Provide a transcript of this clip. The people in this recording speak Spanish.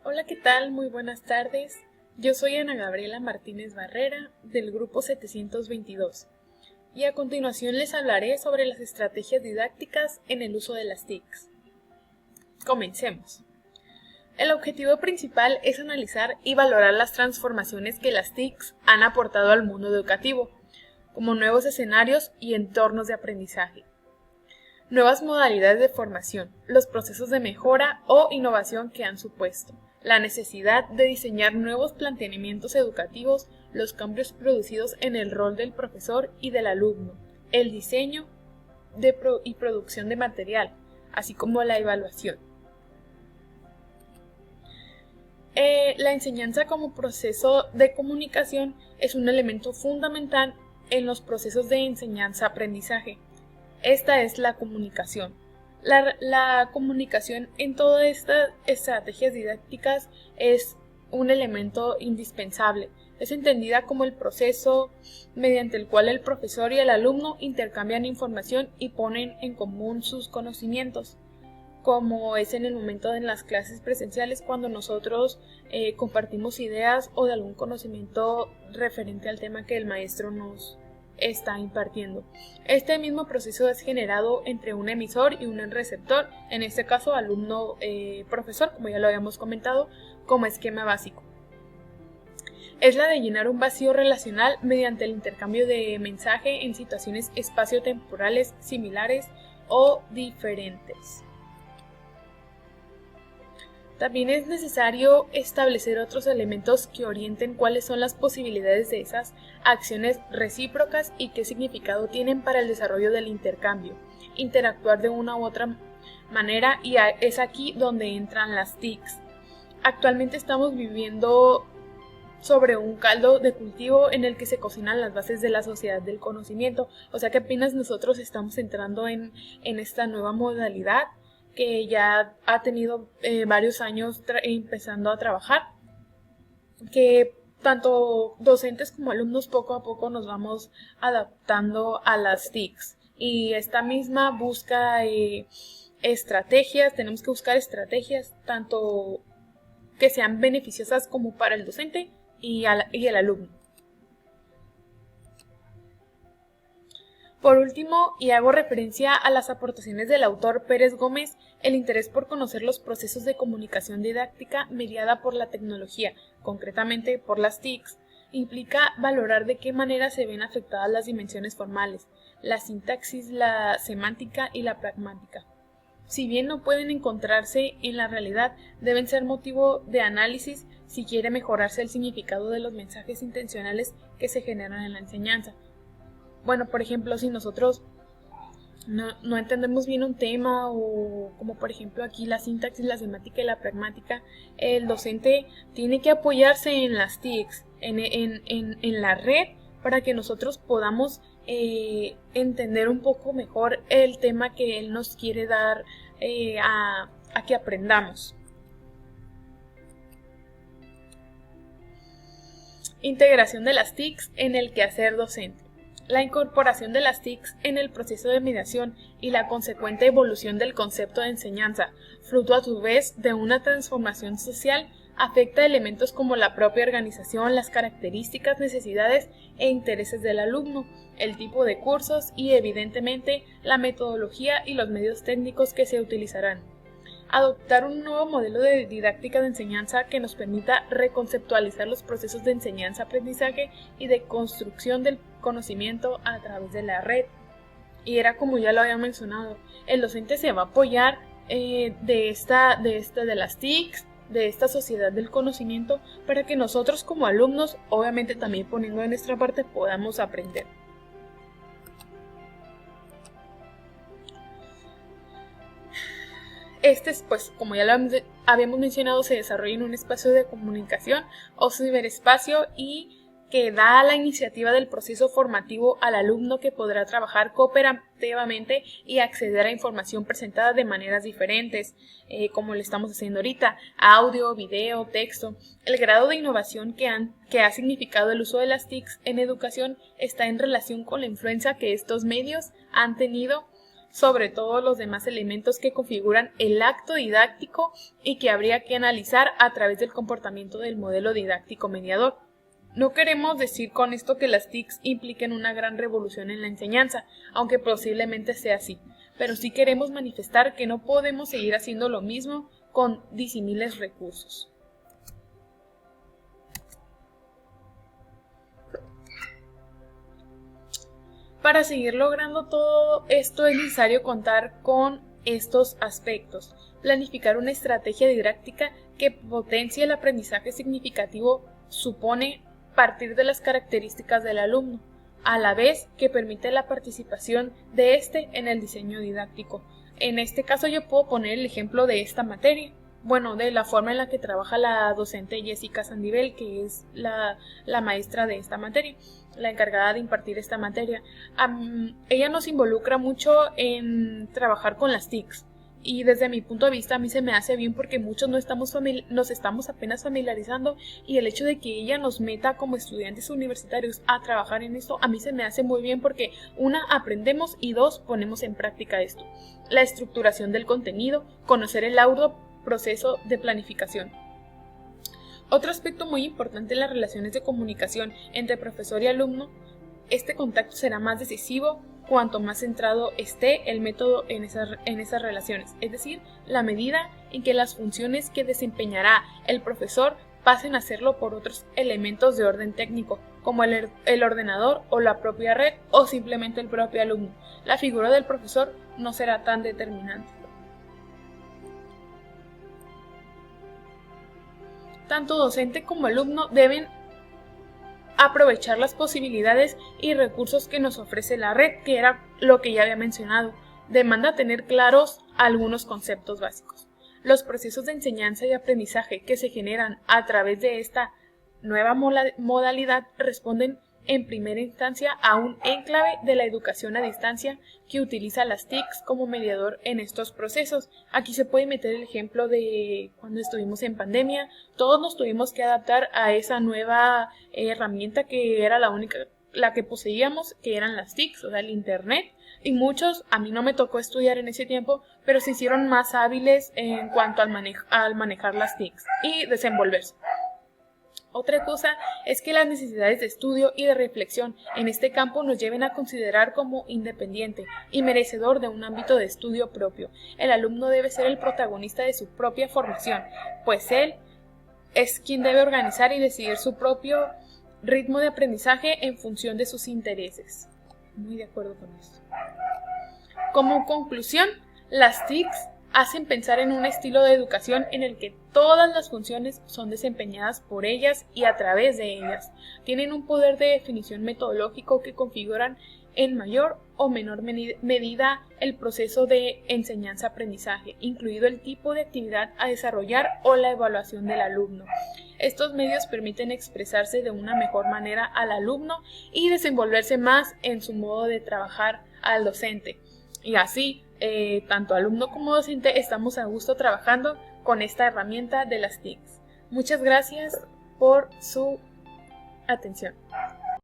Hola, ¿qué tal? Muy buenas tardes. Yo soy Ana Gabriela Martínez Barrera, del grupo 722, y a continuación les hablaré sobre las estrategias didácticas en el uso de las TICs. Comencemos. El objetivo principal es analizar y valorar las transformaciones que las TICs han aportado al mundo educativo, como nuevos escenarios y entornos de aprendizaje, nuevas modalidades de formación, los procesos de mejora o innovación que han supuesto, la necesidad de diseñar nuevos planteamientos educativos, los cambios producidos en el rol del profesor y del alumno, el diseño y producción de material, así como la evaluación. La enseñanza como proceso de comunicación es un elemento fundamental en los procesos de enseñanza-aprendizaje. Esta es la comunicación. La comunicación en todas estas estrategias didácticas es un elemento indispensable. Es entendida como el proceso mediante el cual el profesor y el alumno intercambian información y ponen en común sus conocimientos, como es en el momento de las clases presenciales cuando nosotros compartimos ideas o de algún conocimiento referente al tema que el maestro nos está impartiendo. Este mismo proceso es generado entre un emisor y un receptor, en este caso alumno-profesor, como ya lo habíamos comentado, como esquema básico. Es la de llenar un vacío relacional mediante el intercambio de mensaje en situaciones espaciotemporales similares o diferentes. También es necesario establecer otros elementos que orienten cuáles son las posibilidades de esas acciones recíprocas y qué significado tienen para el desarrollo del intercambio, interactuar de una u otra manera, y es aquí donde entran las TICs. Actualmente estamos viviendo sobre un caldo de cultivo en el que se cocinan las bases de la sociedad del conocimiento, o sea que apenas nosotros estamos entrando en esta nueva modalidad que ya ha tenido varios años empezando a trabajar, que tanto docentes como alumnos poco a poco nos vamos adaptando a las TICs, y esta misma busca estrategias. Tenemos que buscar estrategias tanto que sean beneficiosas como para el docente y el alumno. Por último, y hago referencia a las aportaciones del autor Pérez Gómez, el interés por conocer los procesos de comunicación didáctica mediada por la tecnología, concretamente por las TICs, implica valorar de qué manera se ven afectadas las dimensiones formales, la sintaxis, la semántica y la pragmática. Si bien no pueden encontrarse en la realidad, deben ser motivo de análisis si quiere mejorarse el significado de los mensajes intencionales que se generan en la enseñanza. Bueno, por ejemplo, si nosotros no entendemos bien un tema, o como por ejemplo aquí la sintaxis, la semántica y la pragmática, el docente tiene que apoyarse en las TICs, en la red, para que nosotros podamos entender un poco mejor el tema que él nos quiere dar a que aprendamos. Integración de las TICs en el quehacer docente. La incorporación de las TICs en el proceso de mediación y la consecuente evolución del concepto de enseñanza, fruto a su vez de una transformación social, afecta elementos como la propia organización, las características, necesidades e intereses del alumno, el tipo de cursos y, evidentemente, la metodología y los medios técnicos que se utilizarán. Adoptar un nuevo modelo de didáctica de enseñanza que nos permita reconceptualizar los procesos de enseñanza-aprendizaje y de construcción del conocimiento a través de la red. Y era como ya lo había mencionado, el docente se va a apoyar de las TICs, de esta sociedad del conocimiento, para que nosotros como alumnos, obviamente también poniendo de nuestra parte, podamos aprender. Pues, como ya lo habíamos mencionado, se desarrolla en un espacio de comunicación o ciberespacio, y que da la iniciativa del proceso formativo al alumno, que podrá trabajar cooperativamente y acceder a información presentada de maneras diferentes, como lo estamos haciendo ahorita: audio, video, texto. El grado de innovación que ha significado el uso de las TICs en educación está en relación con la influencia que estos medios han tenido sobre todos los demás elementos que configuran el acto didáctico y que habría que analizar a través del comportamiento del modelo didáctico mediador. No queremos decir con esto que las TICs impliquen una gran revolución en la enseñanza, aunque posiblemente sea así, pero sí queremos manifestar que no podemos seguir haciendo lo mismo con disímiles recursos. Para seguir logrando todo esto es necesario contar con estos aspectos. Planificar una estrategia didáctica que potencie el aprendizaje significativo supone partir de las características del alumno, a la vez que permite la participación de éste en el diseño didáctico. En este caso yo puedo poner el ejemplo de esta materia. Bueno, de la forma en la que trabaja la docente Jessica Sandivel, que es la maestra de esta materia, la encargada de impartir esta materia. Ella nos involucra mucho en trabajar con las TICs, y desde mi punto de vista a mí se me hace bien porque muchos nos estamos apenas familiarizando, y el hecho de que ella nos meta como estudiantes universitarios a trabajar en esto, a mí se me hace muy bien porque una, aprendemos, y dos, ponemos en práctica esto. La estructuración del contenido, conocer el arduo proceso de planificación. Otro aspecto muy importante en las relaciones de comunicación entre profesor y alumno, este contacto será más decisivo cuanto más centrado esté el método en esas relaciones, es decir, la medida en que las funciones que desempeñará el profesor pasen a hacerlo por otros elementos de orden técnico, como el ordenador o la propia red o simplemente el propio alumno. La figura del profesor no será tan determinante. Tanto docente como alumno deben aprovechar las posibilidades y recursos que nos ofrece la red, que era lo que ya había mencionado. Demanda tener claros algunos conceptos básicos. Los procesos de enseñanza y aprendizaje que se generan a través de esta nueva modalidad responden en primera instancia a un enclave de la educación a distancia que utiliza las TICs como mediador en estos procesos. Aquí se puede meter el ejemplo de cuando estuvimos en pandemia, todos nos tuvimos que adaptar a esa nueva herramienta que era la que poseíamos, que eran las TICs, o sea, el internet, y muchos, a mí no me tocó estudiar en ese tiempo, pero se hicieron más hábiles en cuanto al manejar las TICs y desenvolverse. Otra cosa es que las necesidades de estudio y de reflexión en este campo nos lleven a considerar como independiente y merecedor de un ámbito de estudio propio. El alumno debe ser el protagonista de su propia formación, pues él es quien debe organizar y decidir su propio ritmo de aprendizaje en función de sus intereses. Muy de acuerdo con esto. Como conclusión, las TICs hacen pensar en un estilo de educación en el que todas las funciones son desempeñadas por ellas y a través de ellas. Tienen un poder de definición metodológico que configuran en mayor o menor medida el proceso de enseñanza-aprendizaje, incluido el tipo de actividad a desarrollar o la evaluación del alumno. Estos medios permiten expresarse de una mejor manera al alumno y desenvolverse más en su modo de trabajar al docente. Y así, tanto alumno como docente estamos a gusto trabajando con esta herramienta de las TICs. Muchas gracias por su atención.